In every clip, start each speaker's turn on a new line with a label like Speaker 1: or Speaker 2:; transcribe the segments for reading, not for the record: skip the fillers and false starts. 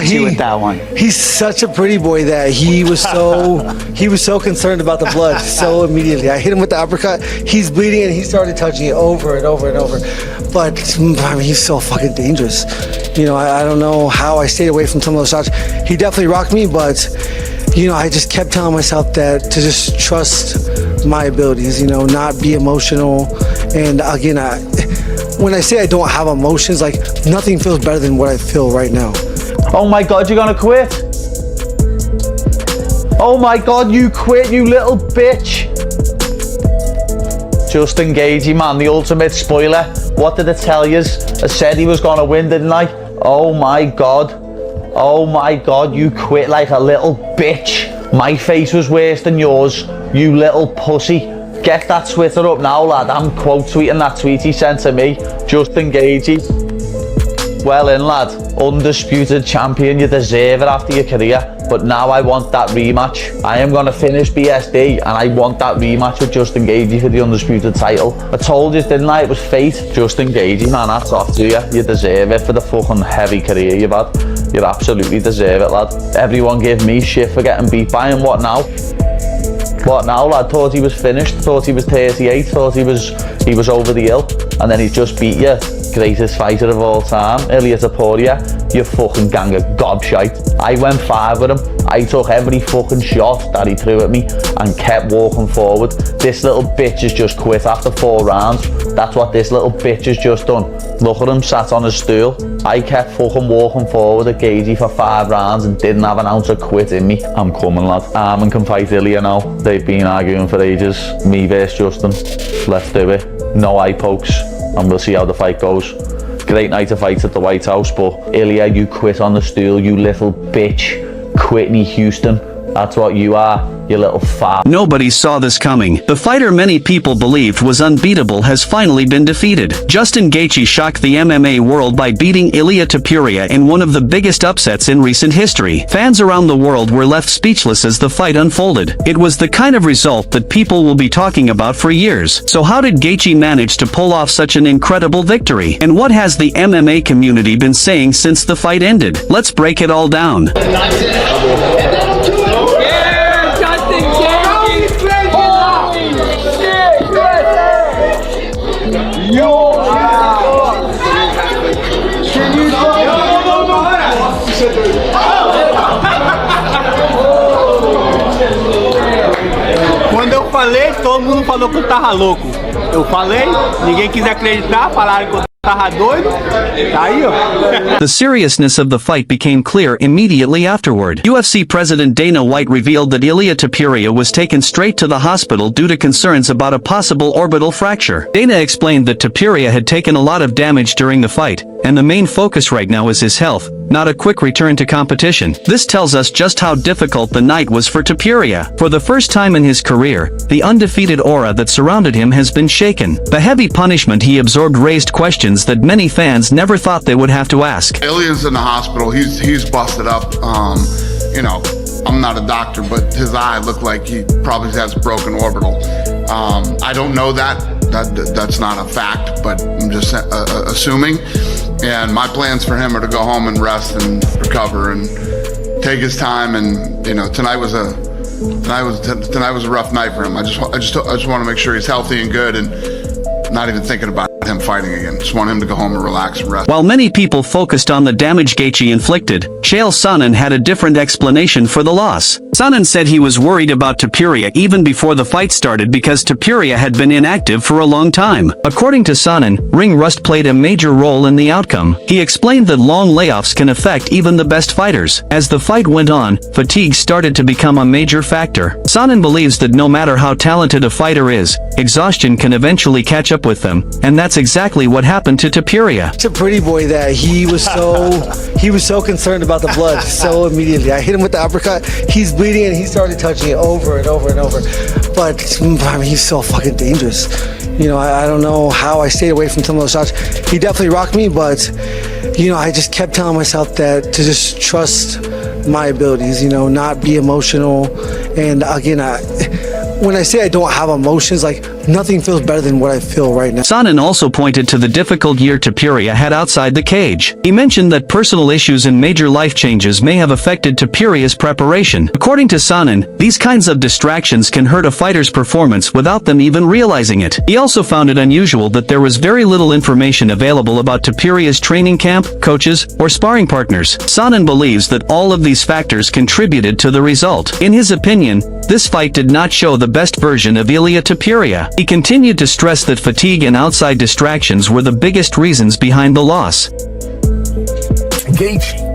Speaker 1: with that one.
Speaker 2: He's such a pretty boy that he was so concerned about the blood so immediately. I hit him with the uppercut. He's bleeding and he started touching it over and over and over. But I mean, he's so fucking dangerous. You know, I don't know how I stayed away from some of those shots. He definitely rocked me, but you know, I just kept telling myself that to just trust my abilities. You know, not be emotional. And again, when I say I don't have emotions, like nothing feels better than what I feel right now.
Speaker 1: Oh my God, you're gonna quit? Oh my God, you quit, you little bitch. Justin Gaethje, man, the ultimate spoiler. What did it tell you? I said he was gonna win, didn't I? Oh my God. Oh my God, you quit like a little bitch. My face was worse than yours, you little pussy. Get that Twitter up now, lad. I'm quote tweeting that tweet he sent to me. Justin Gaethje. Well in, lad. Undisputed champion, you deserve it after your career. But now I want that rematch. I am going to finish BSD and I want that rematch with Justin Gaethje for the undisputed title. I told you, didn't I? It was fate. Justin Gaethje, man, that's off to you. You deserve it for the fucking heavy career you've had. You absolutely deserve it, lad. Everyone gave me shit for getting beat by him. What now? What now, lad? Thought he was finished, thought he was 38, thought he was over the hill, and then he's just beat you. Greatest fighter of all time, Ilia Topuria. You fucking gang of gobshite. I went 5 with him. I took every fucking shot that he threw at me and kept walking forward. This little bitch has just quit after 4 rounds. That's what this little bitch has just done. Look at him, sat on his stool. I kept fucking walking forward at Gaethje for 5 rounds and didn't have an ounce of quit in me. I'm coming, lad. Armin can fight Ilia now. They've been arguing for ages. Me versus Justin. Let's do it. No eye pokes. And we'll see how the fight goes. Great night to fight at the White House, but Ilia, you quit on the stool, you little bitch. Whitney Houston, that's what you are, you little fart.
Speaker 3: Nobody saw this coming. The fighter many people believed was unbeatable has finally been defeated. Justin Gaethje shocked the MMA world by beating Ilia Topuria in one of the biggest upsets in recent history. Fans around the world were left speechless as the fight unfolded. It was the kind of result that people will be talking about for years. So how did Gaethje manage to pull off such an incredible victory? And what has the MMA community been saying since the fight ended? Let's break it all down.
Speaker 4: Quando eu falei, todo mundo falou que eu tava louco. Eu falei, ninguém quis acreditar, falaram que eu tava doido. Tá aí, ó.
Speaker 3: The seriousness of the fight became clear immediately afterward. UFC President Dana White revealed that Ilia Topuria was taken straight to the hospital due to concerns about a possible orbital fracture. Dana explained that Topuria had taken a lot of damage during the fight, and the main focus right now is his health, not a quick return to competition. This tells us just how difficult the night was for Topuria. For the first time in his career, the undefeated aura that surrounded him has been shaken. The heavy punishment he absorbed raised questions that many fans never thought they would have to ask.
Speaker 5: Ilia's in the hospital. He's busted up. You know, I'm not a doctor, but his eye looked like he probably has broken orbital. I don't know that's not a fact, but I'm just assuming. And my plans for him are to go home and rest and recover and take his time. And you know, tonight was a rough night for him. I just want to make sure he's healthy and good, and not even thinking about him fighting again. Just want him to go home and relax and rest.
Speaker 3: While many people focused on the damage Gaethje inflicted, Chael Sonnen had a different explanation for the loss. Sonnen said he was worried about Topuria even before the fight started because Topuria had been inactive for a long time. According to Sonnen, ring rust played a major role in the outcome. He explained that long layoffs can affect even the best fighters. As the fight went on, fatigue started to become a major factor. Sonnen believes that no matter how talented a fighter is, exhaustion can eventually catch up with them, and that's exactly what happened to Topuria.
Speaker 2: It's a pretty boy that he was so concerned about the blood so immediately. I hit him with the uppercut. He's bleeding and he started touching it over and over and over. But I mean, he's so fucking dangerous. You know, I don't know how I stayed away from some of those shots. He definitely rocked me, but you know, I just kept telling myself that to just trust my abilities. You know, not be emotional. And again, when I say I don't have emotions, like nothing feels better than what I feel right now.
Speaker 3: Sonnen also pointed to the difficult year Topuria had outside the cage. He mentioned that personal issues and major life changes may have affected Topuria's preparation. According to Sonnen, these kinds of distractions can hurt a fighter's performance without them even realizing it. He also found it unusual that there was very little information available about Topuria's training camp, coaches, or sparring partners. Sonnen believes that all of these factors contributed to the result. In his opinion, this fight did not show the best version of Ilia Topuria. He continued to stress that fatigue and outside distractions were the biggest reasons behind the loss.
Speaker 6: Gaethje,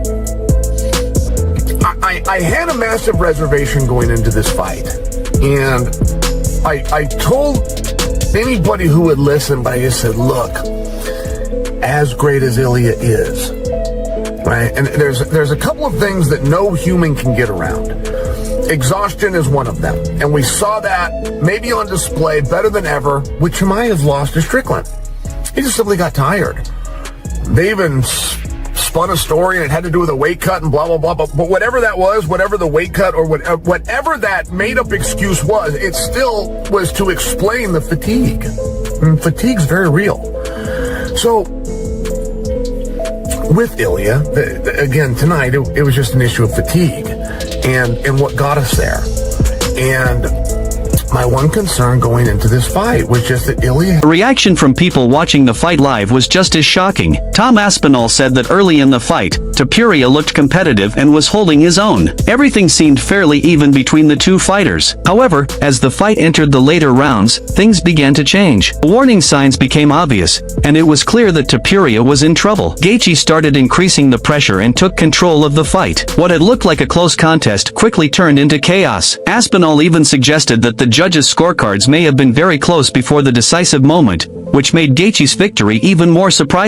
Speaker 6: I had a massive reservation going into this fight, and I told anybody who would listen, but I just said, look, as great as Ilia is, right, and there's a couple of things that no human can get around. Exhaustion is one of them, and we saw that maybe on display better than ever with Chimaev's loss to Strickland. He just simply got tired. They even spun a story and it had to do with a weight cut and blah, blah, blah, but whatever that was, whatever the weight cut or whatever that made-up excuse was, it still was to explain the fatigue. And fatigue's very real. So, with Ilia, again, tonight, it was just an issue of fatigue and what got us there. And my one concern going into this fight was just that Ilia...
Speaker 3: The reaction from people watching the fight live was just as shocking. Tom Aspinall said that early in the fight, Topuria looked competitive and was holding his own. Everything seemed fairly even between the two fighters. However, as the fight entered the later rounds, things began to change. Warning signs became obvious, and it was clear that Topuria was in trouble. Gaethje started increasing the pressure and took control of the fight. What had looked like a close contest quickly turned into chaos. Aspinall even suggested that the judges' scorecards may have been very close before the decisive moment, which made Gaethje's victory even more surprising.